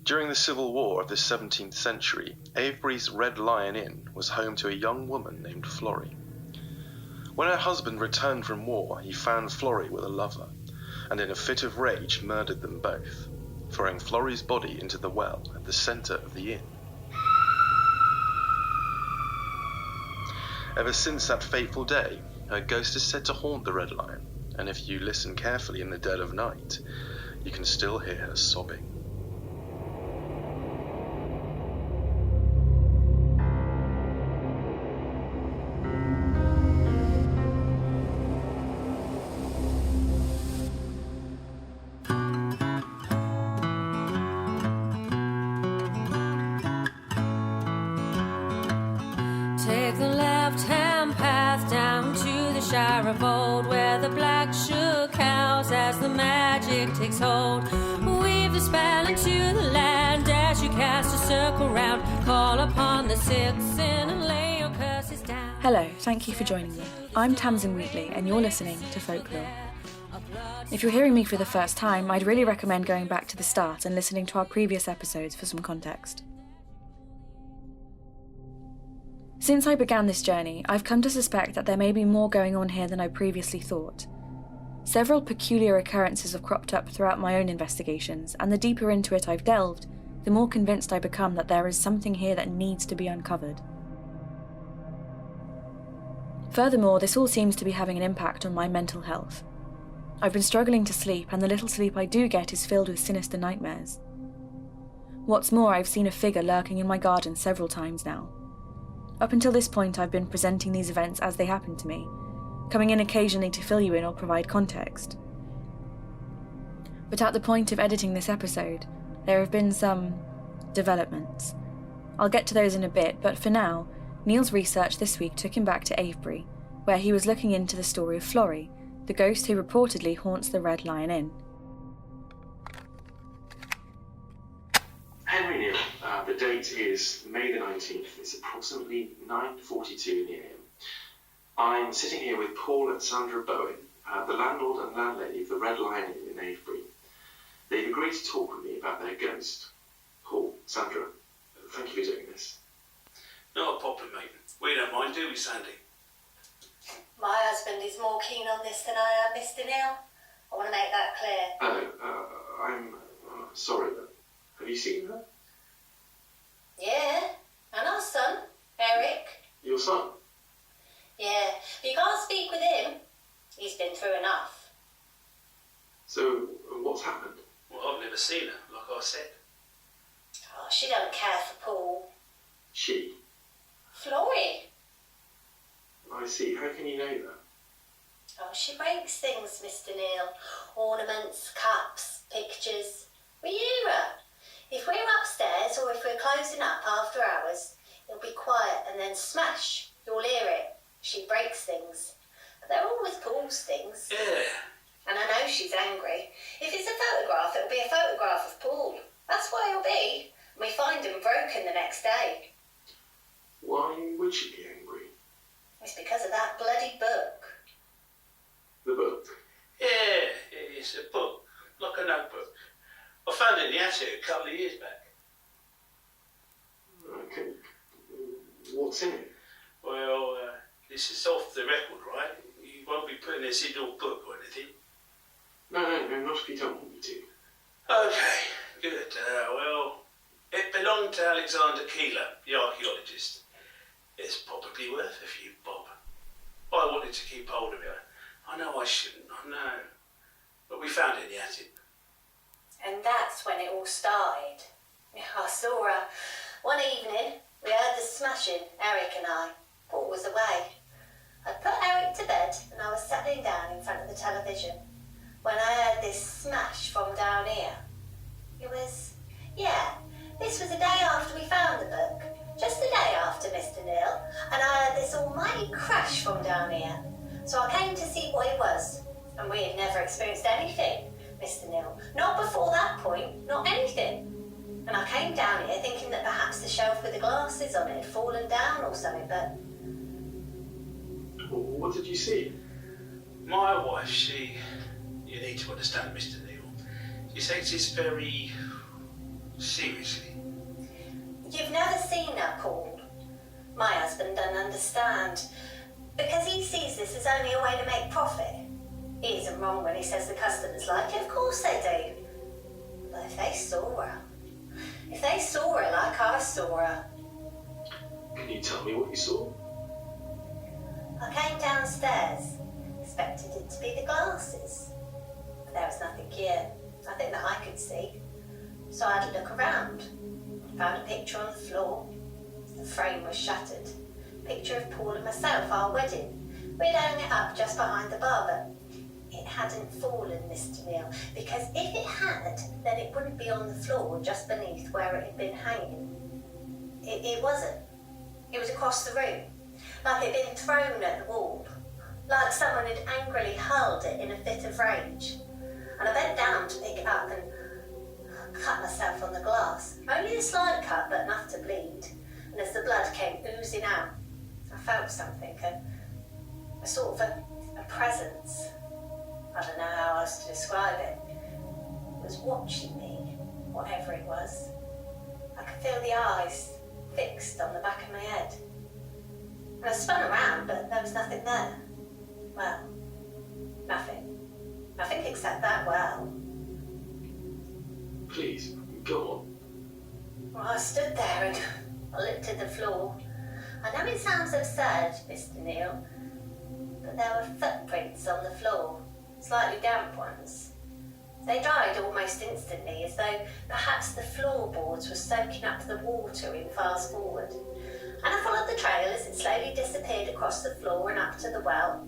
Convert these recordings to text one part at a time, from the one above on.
During the Civil War of the 17th century, Avebury's Red Lion Inn was home to a young woman named Florrie. When her husband returned from war, he found Florrie with a lover, and in a fit of rage murdered them both, throwing Florrie's body into the well at the centre of the inn. Ever since that fateful day, her ghost is said to haunt the Red Lion, and if you listen carefully in the dead of night, you can still hear her sobbing. Take the left-hand path down to the Shire of Old, where the black shook cows as the magic takes hold. Weave the spell into the land as you cast a circle round. Call upon the six sin and lay your curses down. Hello, thank you for joining me. I'm Tamsin Wheatley and you're listening to Folklore. If you're hearing me for the first time, I'd really recommend going back to the start and listening to our previous episodes for some context. Since I began this journey, I've come to suspect that there may be more going on here than I previously thought. Several peculiar occurrences have cropped up throughout my own investigations, and the deeper into it I've delved, the more convinced I become that there is something here that needs to be uncovered. Furthermore, this all seems to be having an impact on my mental health. I've been struggling to sleep, and the little sleep I do get is filled with sinister nightmares. What's more, I've seen a figure lurking in my garden several times now. Up until this point, I've been presenting these events as they happen to me, coming in occasionally to fill you in or provide context. But at the point of editing this episode, there have been some developments. I'll get to those in a bit, but for now, Neil's research this week took him back to Avebury, where he was looking into the story of Florrie, the ghost who reportedly haunts the Red Lion Inn. Henry Neil, the date is May the 19th. It's approximately 9:42 in the AM. I'm sitting here with Paul and Sandra Bowen, the landlord and landlady of the Red Lion Inn in Avebury. They've agreed to talk with me about their ghost. Paul, Sandra, thank you for doing this. Not a problem, mate. We don't mind, do we, Sandy? My husband is more keen on this than I am, Mr. Neil. I want to make that clear. I'm sorry, but have you seen her? Yeah, and our son, Eric. Your son? Yeah, but you can't speak with him. He's been through enough. So, what's happened? Well, I've never seen her, like I said. Oh, she don't care for Paul. She? Florrie. I see. How can you know that? Oh, she breaks things, Mr. Neil. Ornaments, cups, pictures. We hear her. If we're upstairs or if we're closing up after hours, it'll be quiet and then smash. You'll hear it. She breaks things. But they're always Paul's things. Yeah. And I know she's angry. If it's a photograph, it'll be a photograph of Paul. That's why he'll be. And we find him broken the next day. Why would she be angry? It's because of that bloody book. The book? Yeah, it's a book, like a notebook. I found it in the attic a couple of years back. Okay. What's in it? Well, this is off the record, right? You won't be putting this in your book or anything. No, not if you don't want me to. Okay, good. Well, it belonged to Alexander Keeler, the archaeologist. It's probably worth a few bob. I wanted to keep hold of it. I know I shouldn't, I know. But we found it in the attic. And that's when it all started. I saw her. One evening, we heard the smashing, Eric and I. Paul was away. I'd put Eric to bed and I was settling down in front of the television when I heard this smash from down here. This was a day after we found the book. Just the day after, Mr. Neil. And I heard this almighty crash from down here. So I came to see what it was. And we had never experienced anything, Mr. Neil. Not before that point, not anything. And I came down here thinking that perhaps the shelf with the glasses on it had fallen down or something, but... What did you see? My wife, you need to understand, Mr. Neil. She says it's very Seriously. You've never seen her, Paul. My husband doesn't understand. Because he sees this as only a way to make profit. He isn't wrong when he says the customers like it, of course they do. But if they saw her like I saw her. Can you tell me what you saw? I came downstairs, expected it to be the glasses. But there was nothing here, nothing that I could see. So I had to look around. Found a picture on the floor. The frame was shattered. Picture of Paul and myself, our wedding. We'd hung it up just behind the bar, but it hadn't fallen, Mr. Neal, because if it had, then it wouldn't be on the floor just beneath where it had been hanging. It wasn't. It was across the room, like it had been thrown at the wall, like someone had angrily hurled it in a fit of rage. And I bent down to pick it up and cut myself on the glass. Only a slight cut, but enough to bleed. And as the blood came oozing out, I felt something, a sort of a presence. I don't know how else to describe it. It was watching me, whatever it was. I could feel the eyes fixed on the back of my head. And I spun around, but there was nothing there. Well, nothing. Nothing except that well. Please, go on. Well, I stood there and I looked at the floor. I know it sounds absurd, Mr. Neal, but there were footprints on the floor, slightly damp ones. They dried almost instantly, as though perhaps the floorboards were soaking up the water in fast forward. And I followed the trail as it slowly disappeared across the floor and up to the well.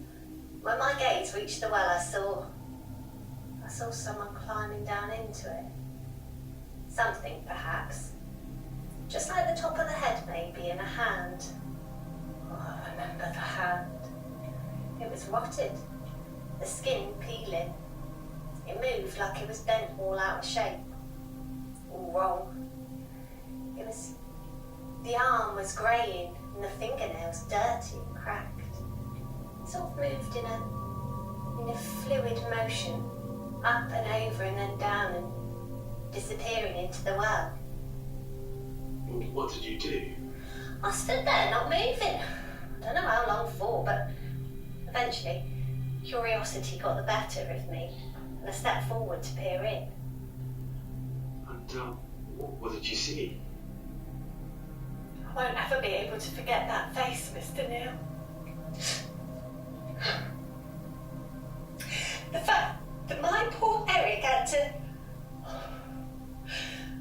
When my gaze reached the well, I saw someone climbing down into it. Something, perhaps. Just like the top of the head, maybe, in a hand. Oh, I remember the hand. It was rotted, the skin peeling. It moved like it was bent all out of shape. All wrong. The arm was greying and the fingernails dirty and cracked. It sort of moved in a fluid motion, up and over and then down and disappearing into the well. What did you do? I stood there, not moving. I don't know how long for, but eventually curiosity got the better of me, and I stepped forward to peer in. And what did you see? I won't ever be able to forget that face, Mr. Neal. The fact that my poor Eric had to...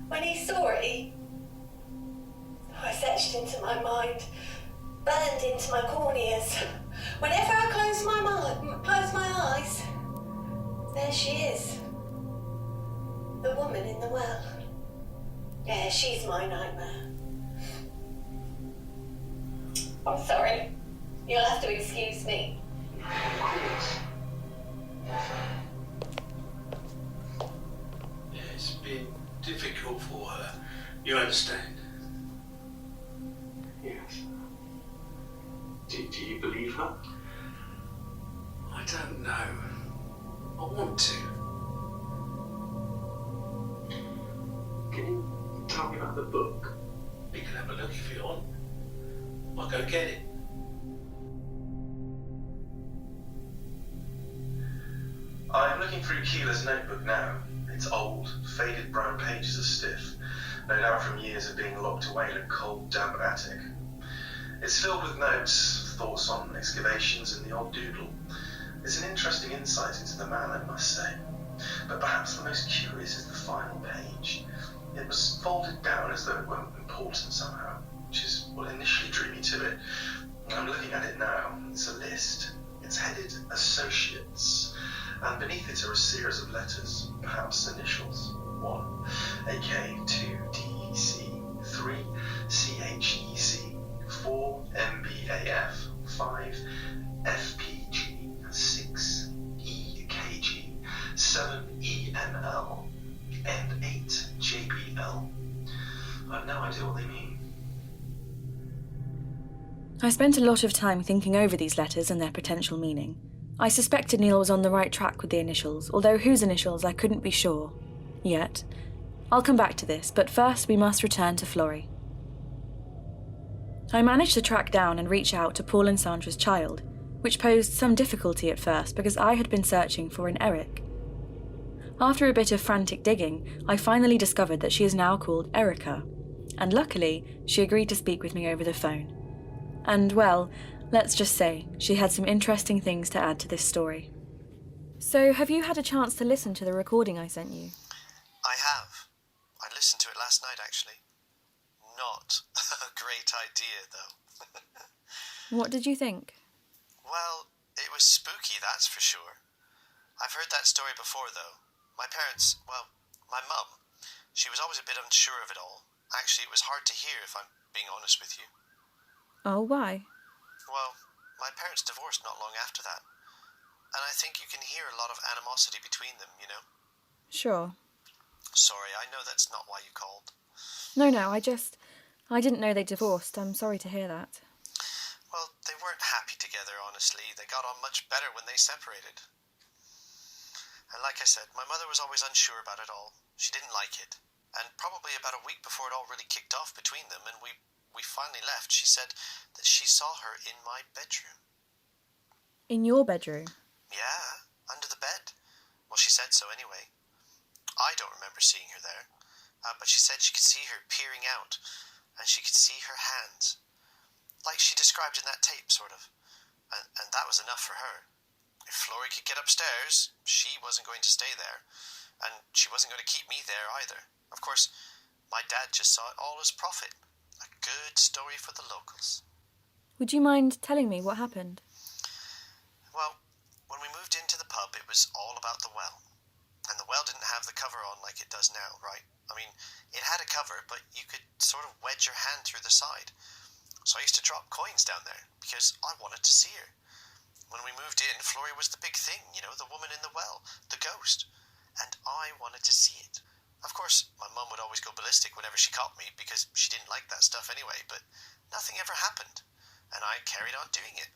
When he saw it, it's etched into my mind, burned into my corneas. Whenever I close my eyes, there she is. The woman in the well. Yeah, she's my nightmare. I'm sorry. You'll have to excuse me. Of course. Yeah, it's been difficult for her. You understand? Yes. Do you believe her? I don't know. I want to. Can you tell me about the book? We can have a look if you want. I'll go get it. I'm looking through Keeler's notebook now. It's old, faded brown pages are stiff, no doubt from years of being locked away in a cold, damp attic. It's filled with notes, thoughts on excavations and the odd doodle. It's an interesting insight into the man, I must say. But perhaps the most curious is the final page. It was folded down as though it weren't important somehow, which is what initially drew me to it. I'm looking at it now. It's a list. It's headed Associates, and beneath it are a series of letters, perhaps initials. 1 AK, 2 DEC, 3 CHEC, 4 MBAF, 5 FPG, 6 EKG, 7 EML, and 8 JBL. I've no idea what they mean. I spent a lot of time thinking over these letters and their potential meaning. I suspected Neil was on the right track with the initials, although whose initials I couldn't be sure. Yet, I'll come back to this, but first we must return to Florrie. I managed to track down and reach out to Paul and Sandra's child, which posed some difficulty at first because I had been searching for an Eric. After a bit of frantic digging, I finally discovered that she is now called Erica, and luckily, she agreed to speak with me over the phone. And well, let's just say, she had some interesting things to add to this story. So, have you had a chance to listen to the recording I sent you? I have. I listened to it last night, actually. Not a great idea, though. What did you think? Well, it was spooky, that's for sure. I've heard that story before, though. My parents, well, my mum, she was always a bit unsure of it all. Actually, it was hard to hear, if I'm being honest with you. Oh, why? Well, my parents divorced not long after that. And I think you can hear a lot of animosity between them, you know? Sure. Sorry, I know that's not why you called. No, I didn't know they divorced. I'm sorry to hear that. Well, they weren't happy together, honestly. They got on much better when they separated. And like I said, my mother was always unsure about it all. She didn't like it. And probably about a week before it all really kicked off between them and we finally left, she said that she saw her in my bedroom. In your bedroom? Yeah, under the bed. Well, she said so anyway. I don't remember seeing her there, but she said she could see her peering out, and she could see her hands. Like she described in that tape, sort of. And that was enough for her. If Florrie could get upstairs, she wasn't going to stay there, and she wasn't going to keep me there either. Of course, my dad just saw it all as profit. A good story for the locals. Would you mind telling me what happened? Well, when we moved into the pub, it was all about the well. And the well didn't have the cover on like it does now, right? I mean, it had a cover, but you could sort of wedge your hand through the side. So I used to drop coins down there, because I wanted to see her. When we moved in, Florrie was the big thing, you know, the woman in the well, the ghost. And I wanted to see it. Of course, my mum would always go ballistic whenever she caught me, because she didn't like that stuff anyway, but nothing ever happened. And I carried on doing it.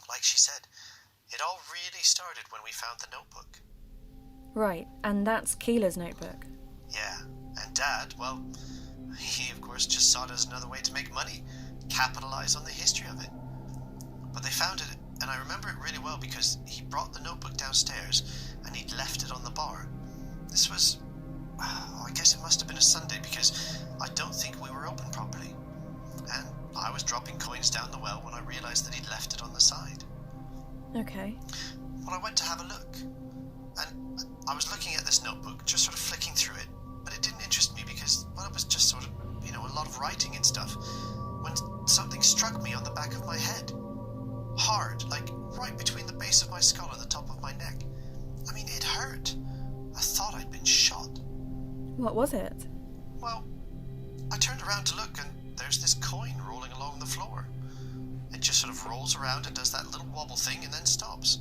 Like she said, it all really started when we found the notebook. Right, and that's Keela's notebook. Yeah, and Dad, well, he of course just saw it as another way to make money, capitalise on the history of it. But they found it, and I remember it really well because he brought the notebook downstairs and he'd left it on the bar. This was, I guess it must have been a Sunday because I don't think we were open properly. And I was dropping coins down the well when I realised that he'd left it on the side. Okay. Well, I went to have a look. And I was looking at this notebook, just sort of flicking through it, but it didn't interest me because, well, it was just sort of, you know, a lot of writing and stuff, when something struck me on the back of my head. Hard, like right between the base of my skull and the top of my neck. I mean, it hurt. I thought I'd been shot. What was it? Well, I turned around to look and there's this coin rolling along the floor. It just sort of rolls around and does that little wobble thing and then stops.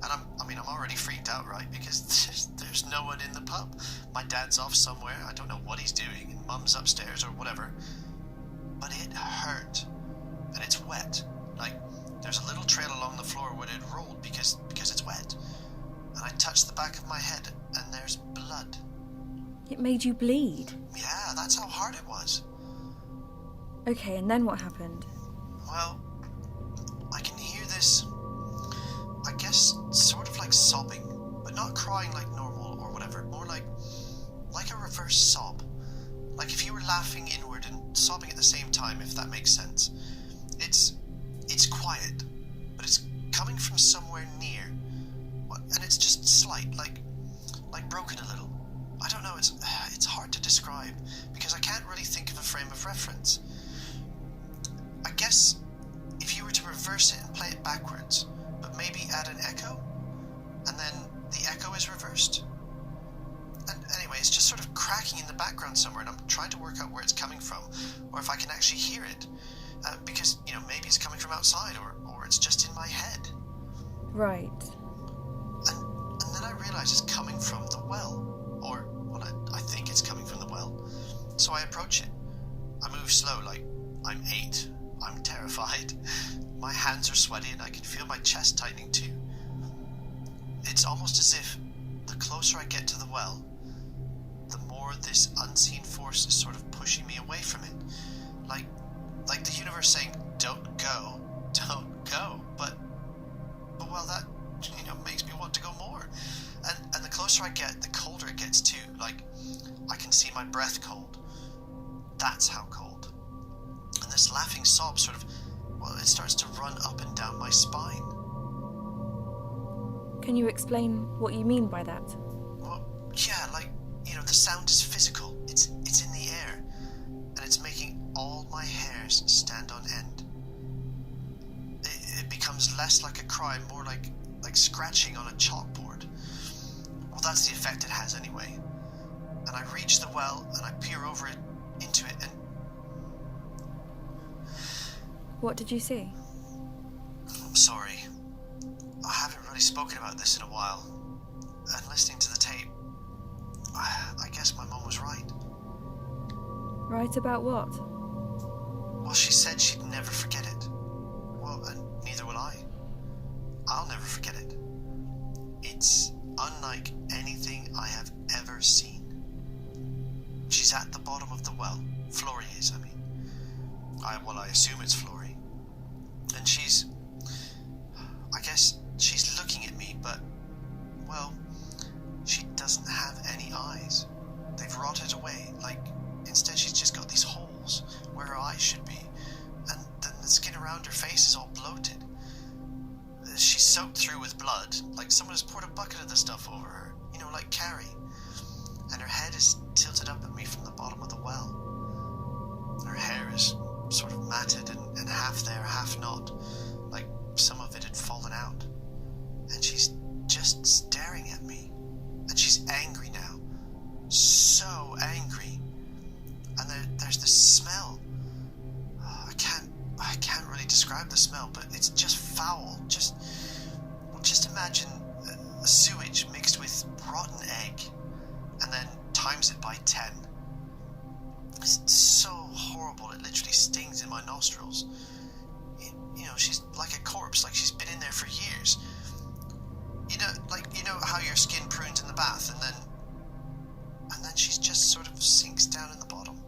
And I'm already freaked out, right? Because there's no one in the pub. My dad's off somewhere, I don't know what he's doing, and Mum's upstairs or whatever. But it hurt. And it's wet. Like, there's a little trail along the floor where it rolled because it's wet. And I touched the back of my head and there's blood. It made you bleed? Yeah, that's how hard it was. Okay, and then what happened? Well, I can hear this, I guess, sort of like sobbing, but not crying like normal or whatever, more like a reverse sob. Like if you were laughing inward and sobbing at the same time, if that makes sense. It's quiet, but it's coming from somewhere near, and it's just slight, like broken a little. I don't know, it's hard to describe, because I can't really think of a frame of reference. I guess if you were to reverse it and play it backwards, but maybe add an echo, and then the echo is reversed. And anyway, it's just sort of cracking in the background somewhere, and I'm trying to work out where it's coming from, or if I can actually hear it, because, you know, maybe it's coming from outside, or it's just in my head. Right. And then I realise it's coming from the well, or, well, I think it's coming from the well. So I approach it. I move slow, like I'm 8. I'm terrified. My hands are sweaty and I can feel my chest tightening too. It's almost as if the closer I get to the well, the more this unseen force is sort of pushing me away from it. Like the universe saying, don't go. But well, that, makes me want to go more. And the closer I get, the colder it gets too. Like, I can see my breath cold. That's how cold. And this laughing sob sort of, it starts to run up and down my spine. Can you explain what you mean by that? Well, yeah, the sound is physical. It's in the air. And it's making all my hairs stand on end. It becomes less like a cry, more like scratching on a chalkboard. Well, that's the effect it has anyway. And I reach the well and I peer over it, into it, and... What did you see? I'm sorry. I haven't really spoken about this in a while. And listening to the tape, I guess my mum was right. Right about what? Well, she said she'd never forget it. Well, and neither will I. I'll never forget it. It's unlike anything I have ever seen. She's at the bottom of the well. Flory is, I mean. I assume it's Flory. And I guess she's looking at me, but, well, she doesn't have any eyes. They've rotted away, instead she's just got these holes where her eyes should be. And then the skin around her face is all bloated. She's soaked through with blood, like someone has poured a bucket of the stuff over her, like Carrie. And her head is tilted up at me from the bottom of the well. Her hair is sort of matted and half there, half not, like some of it had fallen out. And she's just staring at me. And she's angry now. So angry. And there's this smell. I can't really describe the smell, but it's just foul. Just imagine a sewage mixed with rotten egg, and then times it by 10. It's so horrible, it literally stings in my nostrils. She's like a corpse, like she's been in there for years. You know how your skin prunes in the bath, and then she's just sort of sinks down in the bottom,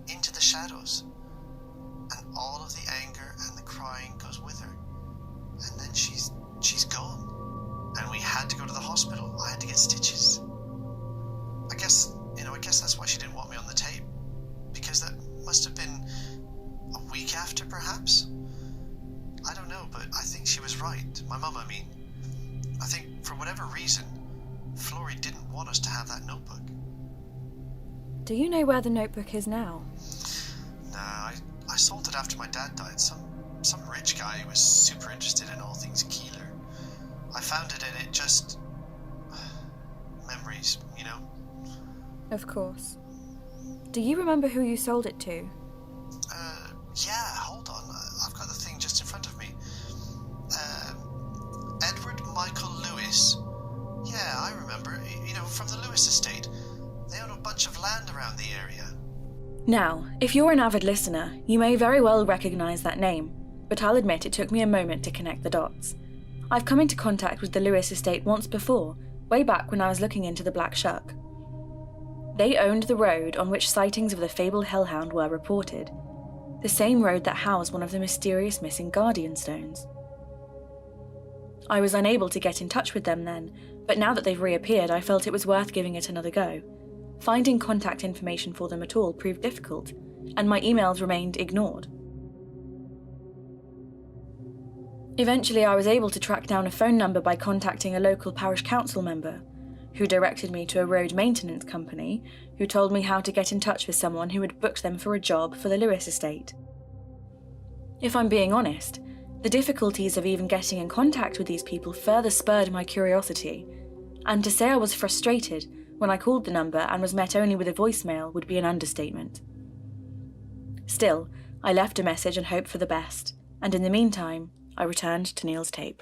into the shadows. And all of the anger and the crying goes with her. And then she's gone. And we had to go to the hospital. I had to get stitches. I guess that's why she didn't want me on the tape. Because that must have been a week after, perhaps? I don't know, but I think she was right. My mum, I mean. I think, for whatever reason, Flory didn't want us to have that notebook. Do you know where the notebook is now? Nah, I sold it after my dad died. Some rich guy who was super interested in all things Keeler. I found it and it just... memories, Of course. Do you remember who you sold it to? Yeah, hold on. I've got the thing just in front of me. Edward Michael Lewis. Yeah, I remember. From the Lewis estate. They own a bunch of land around the area. Now, if you're an avid listener, you may very well recognise that name, but I'll admit it took me a moment to connect the dots. I've come into contact with the Lewis estate once before, way back when I was looking into the Black Shuck. They owned the road on which sightings of the fabled hellhound were reported, the same road that housed one of the mysterious missing Guardian Stones. I was unable to get in touch with them then, but now that they've reappeared, I felt it was worth giving it another go. Finding contact information for them at all proved difficult, and my emails remained ignored. Eventually, I was able to track down a phone number by contacting a local parish council member, who directed me to a road maintenance company, who told me how to get in touch with someone who had booked them for a job for the Lewis estate. If I'm being honest, the difficulties of even getting in contact with these people further spurred my curiosity, and to say I was frustrated when I called the number and was met only with a voicemail would be an understatement. Still, I left a message and hoped for the best, and in the meantime, I returned to Neil's tape.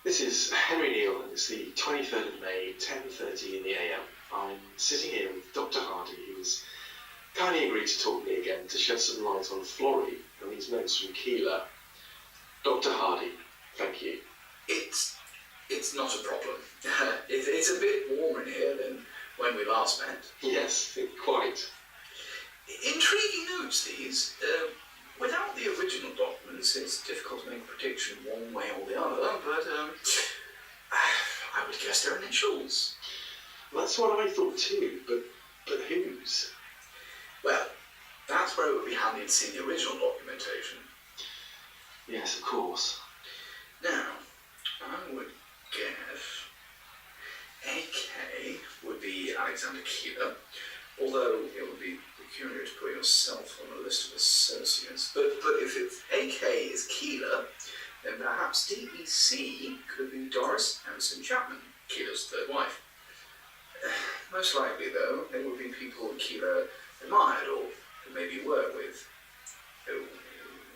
This is Henry Neal, and it's the 23rd of May, 10:30 in the AM. I'm sitting here with Dr. Hardy, who has kindly agreed to talk to me again to shed some light on Flory and these notes from Keeler. Dr. Hardy, thank you. It's It's not a problem. It's a bit warmer in here than when we last met. Yes, quite. Intriguing notes, these. Without the original documents, it's difficult to make a prediction one way or the other, but I would guess they're initials. That's what I thought too, but whose? Well, that's where it would be handy to see the original documentation. Yes, of course. Now, I would guess AK would be Alexander Keeler, although it would be peculiar to put yourself on a list of associates. But if it's AK is Keeler, then perhaps DEC could be Doris Tamsin Chapman, Keeler's third wife. Most likely, though, they would be people Keeler admired or maybe worked with.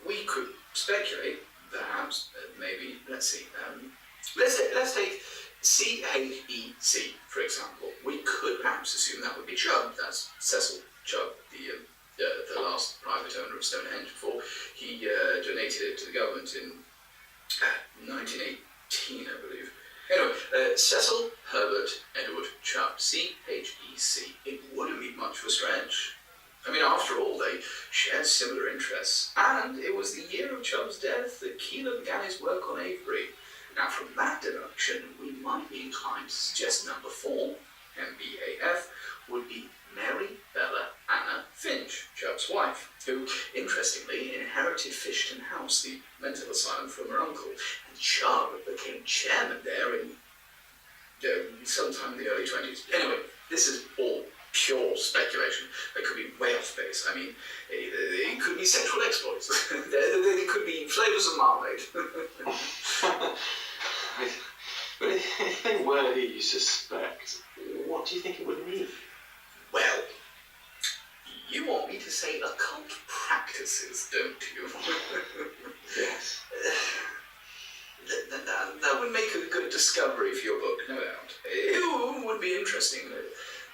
We could speculate, perhaps, maybe, let's see, let's take CHEC, for example. We could perhaps assume that would be Chubb. That's Cecil Chubb, the last private owner of Stonehenge before he donated it to the government in 1918, I believe. Anyway, Cecil Herbert Edward Chubb, CHEC. It wouldn't be much of a stretch. I mean, after all, they shared similar interests, and it was the year of Chubb's death that Keeler began his work on Avebury. Now, from that deduction, we might be inclined to suggest number 4, MBAF, would be Mary Bella Anna Finch, Chubb's wife, who, interestingly, inherited Fishton House, the mental asylum, from her uncle, and Chubb became chairman there in sometime in the early 20s. Anyway, this is all pure speculation. It could be way off base. I mean, it could be sexual exploits. There could be flavours of marmalade. But if they were who you suspect, what do you think it would mean? Well, you want me to say occult practices, don't you? Yes. That would make a good discovery for your book, no doubt. It would be interesting.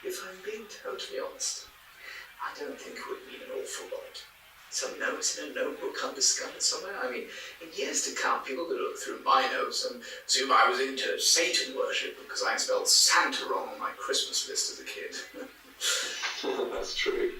If I'm being totally honest, I don't think it would mean an awful lot. Some notes in a notebook undiscovered somewhere. I mean, in years to come, people could look through my notes and assume I was into Satan worship because I spelled Santa wrong on my Christmas list as a kid. That's true.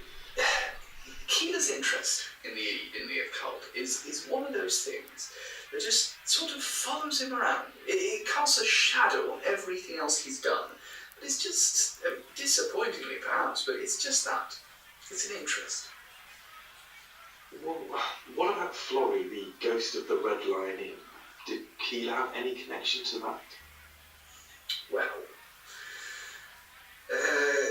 Keeler's interest in the occult is one of those things that just sort of follows him around. It casts a shadow on everything else he's done. But it's just, disappointingly perhaps, but it's just that. It's an interest. Well, what about Florrie, the ghost of the Red Lion Inn? Did Keeler have any connection to that? Well,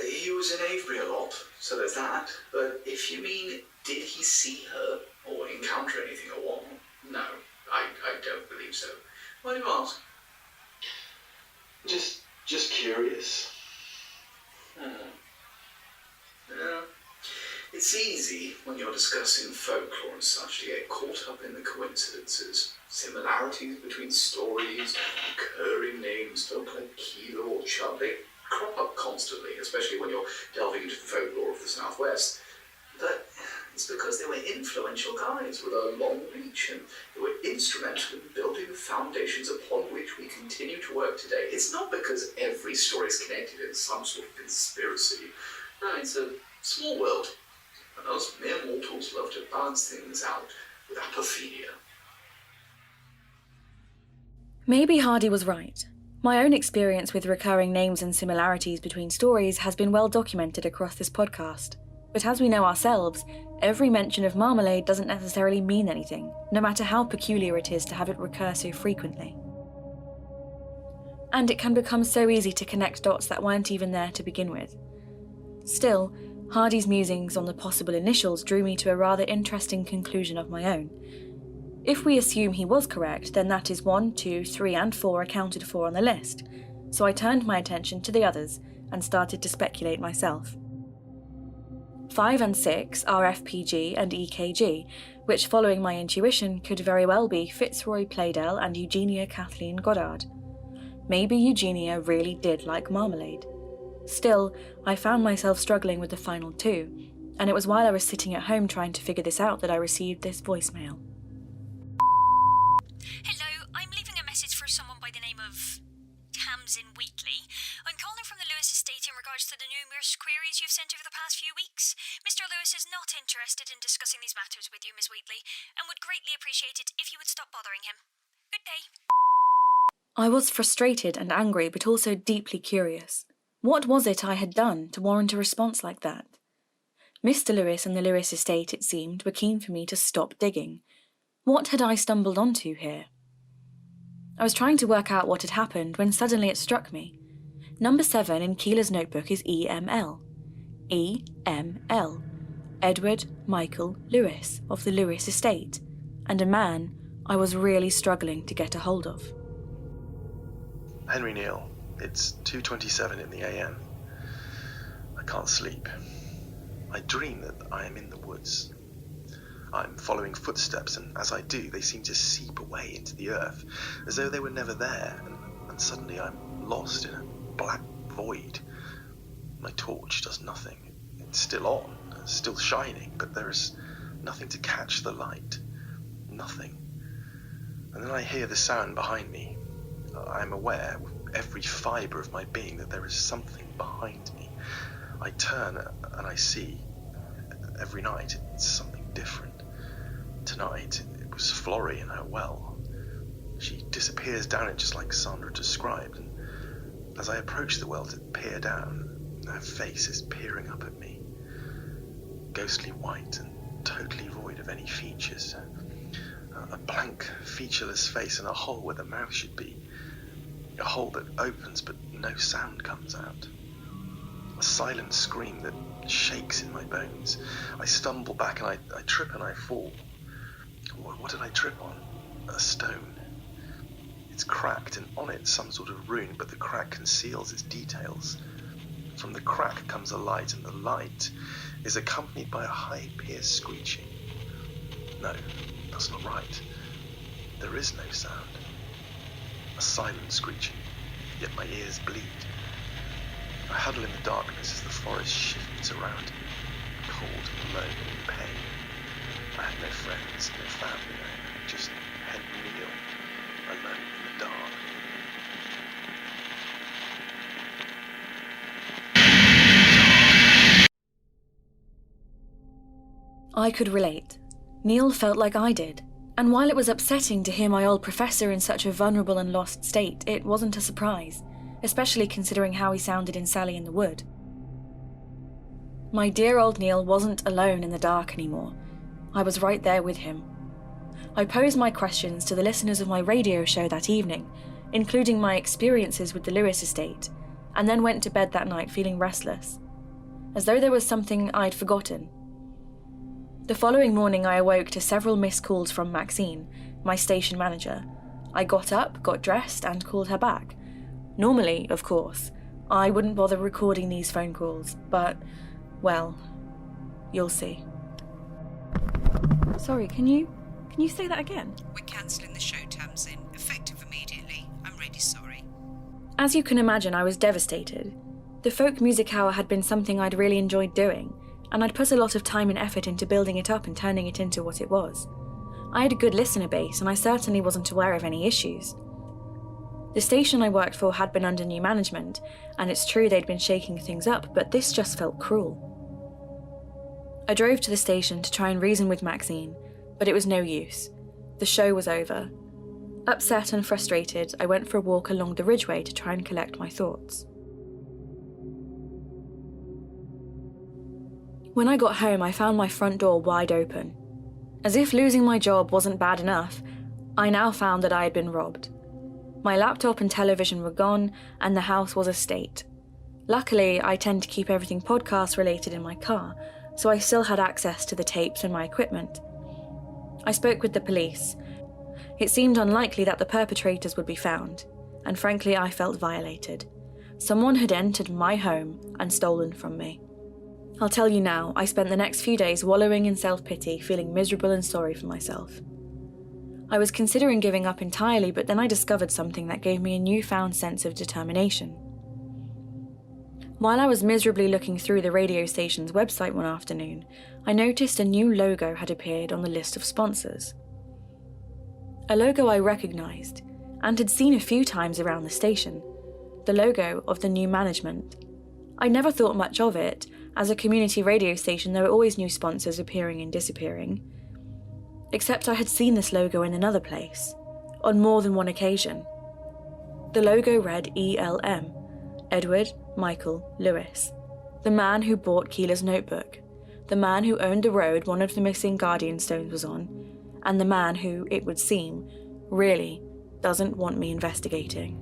he was in Avebury a lot, so there's that. But if you mean, did he see her or encounter anything at all? No, I don't believe so. Why do you ask? Just curious. Yeah. It's easy when you're discussing folklore and such to get caught up in the coincidences, similarities between stories, recurring names. Folk like Keeler or Chubb, they crop up constantly, especially when you're delving into the folklore of the Southwest. But it's because they were influential guys with a long reach, and they were instrumental in building the foundations upon which we continue to work today. It's not because every story is connected in some sort of conspiracy. No, it's a small world. And us mere mortals love to balance things out with apophenia. Maybe Hardy was right. My own experience with recurring names and similarities between stories has been well documented across this podcast. But as we know ourselves, every mention of marmalade doesn't necessarily mean anything, no matter how peculiar it is to have it recur so frequently. And it can become so easy to connect dots that weren't even there to begin with. Still, Hardy's musings on the possible initials drew me to a rather interesting conclusion of my own. If we assume he was correct, then that is 1, 2, 3 and 4 accounted for on the list, so I turned my attention to the others and started to speculate myself. 5 and 6 are FPG and EKG, which, following my intuition, could very well be Fitzroy Playdell and Eugenia Kathleen Goddard. Maybe Eugenia really did like marmalade. Still, I found myself struggling with the final 2, and it was while I was sitting at home trying to figure this out that I received this voicemail. Hello, I'm leaving a message for someone by the name of Tamsin Wheatley. I'm calling from the Lewis estate in regards to the numerous queries you've sent over the past few weeks. Mr. Lewis is not interested in discussing these matters with you, Miss Wheatley, and would greatly appreciate it if you would stop bothering him. Good day. I was frustrated and angry, but also deeply curious. What was it I had done to warrant a response like that? Mr. Lewis and the Lewis estate, it seemed, were keen for me to stop digging. What had I stumbled onto here? I was trying to work out what had happened when suddenly it struck me. Number 7 in Keeler's notebook is EML. EML. Edward Michael Lewis of the Lewis estate, and a man I was really struggling to get a hold of. Henry Neal, it's 2:27 in the AM. I can't sleep. I dream that I am in the woods. I'm following footsteps, and as I do, they seem to seep away into the earth, as though they were never there, and suddenly I'm lost in a black void. My torch does nothing. It's still on, still shining, but there is nothing to catch the light. Nothing. And then I hear the sound behind me. I'm aware with every fibre of my being that there is something behind me. I turn and I see. Every night it's something different. Tonight it was Florrie in her well. She disappears down it just like Sandra described, and as I approach the well to peer down, her face is peering up at me. Ghostly white and totally void of any features. A blank, featureless face and a hole where the mouth should be. A hole that opens but no sound comes out. A silent scream that shakes in my bones. I stumble back and I trip and I fall. What did I trip on? A stone. It's cracked and on it some sort of rune, but the crack conceals its details. From the crack comes a light, and the light is accompanied by a high-pierced screeching. No, that's not right. There is no sound. A silent screeching, yet my ears bleed. I huddle in the darkness as the forest shifts around me, cold and alone and in pain. I had no friends, no family, just Henry Neal, alone in the dark. I could relate. Neil felt like I did, and while it was upsetting to hear my old professor in such a vulnerable and lost state, it wasn't a surprise, especially considering how he sounded in Sally in the Wood. My dear old Neil wasn't alone in the dark anymore. I was right there with him. I posed my questions to the listeners of my radio show that evening, including my experiences with the Lewis estate, and then went to bed that night feeling restless, as though there was something I'd forgotten. The following morning I awoke to several missed calls from Maxine, my station manager. I got up, got dressed, and called her back. Normally, of course, I wouldn't bother recording these phone calls, but, well, you'll see. Sorry, can you say that again? We're cancelling the show, Tamsin. Effective immediately. I'm really sorry. As you can imagine, I was devastated. The folk music hour had been something I'd really enjoyed doing, and I'd put a lot of time and effort into building it up and turning it into what it was. I had a good listener base, and I certainly wasn't aware of any issues. The station I worked for had been under new management, and it's true they'd been shaking things up, but this just felt cruel. I drove to the station to try and reason with Maxine, but it was no use. The show was over. Upset and frustrated, I went for a walk along the ridgeway to try and collect my thoughts. When I got home, I found my front door wide open. As if losing my job wasn't bad enough, I now found that I had been robbed. My laptop and television were gone, and the house was a state. Luckily, I tend to keep everything podcast related in my car, so I still had access to the tapes and my equipment. I spoke with the police. It seemed unlikely that the perpetrators would be found, and frankly I felt violated. Someone had entered my home and stolen from me. I'll tell you now, I spent the next few days wallowing in self-pity, feeling miserable and sorry for myself. I was considering giving up entirely, but then I discovered something that gave me a newfound sense of determination. While I was miserably looking through the radio station's website one afternoon, I noticed a new logo had appeared on the list of sponsors. A logo I recognised, and had seen a few times around the station. the logo of the new management. I never thought much of it. As a community radio station, there were always new sponsors appearing and disappearing. Except I had seen this logo in another place, on more than one occasion. The logo read ELM, Edward Michael Lewis, the man who bought Keeler's notebook, the man who owned the road one of the missing Guardian stones was on, and the man who, it would seem, really doesn't want me investigating.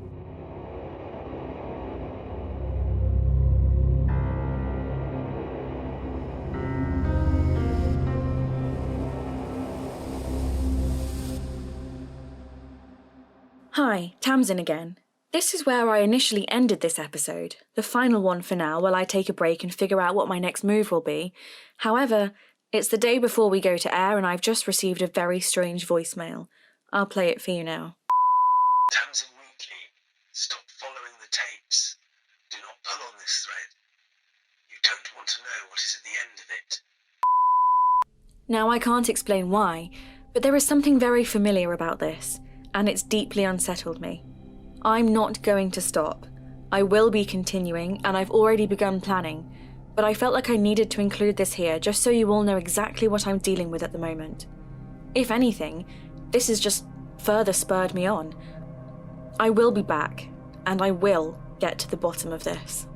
Hi, Tamsin again. This is where I initially ended this episode, the final one for now while I take a break and figure out what my next move will be. However, it's the day before we go to air and I've just received a very strange voicemail. I'll play it for you now. Tamsin Weekly, stop following the tapes. Do not pull on this thread. You don't want to know what is at the end of it. Now I can't explain why, but there is something very familiar about this, and it's deeply unsettled me. I'm not going to stop. I will be continuing, and I've already begun planning, but I felt like I needed to include this here just so you all know exactly what I'm dealing with at the moment. If anything, this has just further spurred me on. I will be back, and I will get to the bottom of this.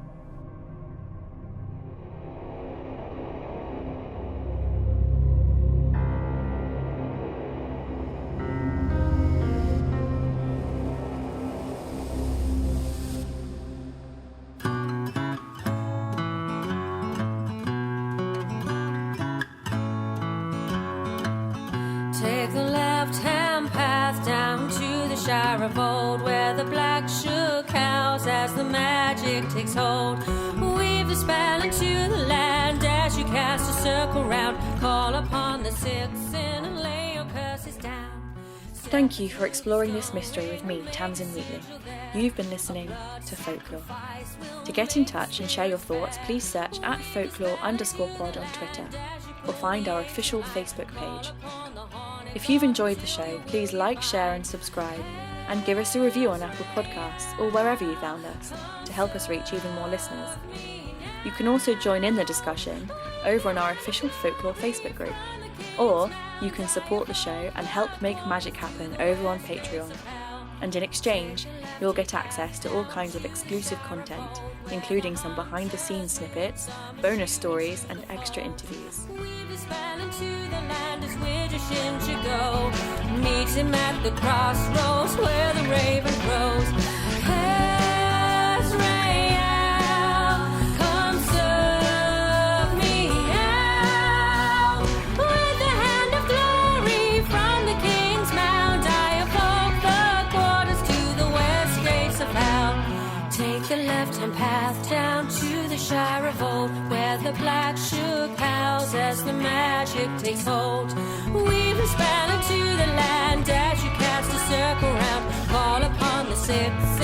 Take the left-hand path down to the Shire of Old, where the black shook house as the magic takes hold. Weave the spell into the land as you cast a circle round. Call upon the sixth sin and lay your curses down. Thank you for exploring this mystery with me, Tamsin Wheatley. You've been listening to Folklore. To get in touch and share your thoughts, please search at folklore_pod on Twitter, or find our official Facebook page. If you've enjoyed the show, please like, share and subscribe, and give us a review on Apple Podcasts or wherever you found us to help us reach even more listeners. You can also join in the discussion over on our official Folklore Facebook group, or you can support the show and help make magic happen over on Patreon. And in exchange, you'll get access to all kinds of exclusive content, including some behind-the-scenes snippets, bonus stories, and extra interviews. Meet him at the crossroads where the raven grows. Azrael, come serve me out. With the hand of glory from the king's mount, I evoke the quarters to the west gates of hell. Take the left-hand path down to the Shire of Old, where the black shook house as the magic takes hold. Weave a spell into the land as you cast a circle round. Call upon the sixth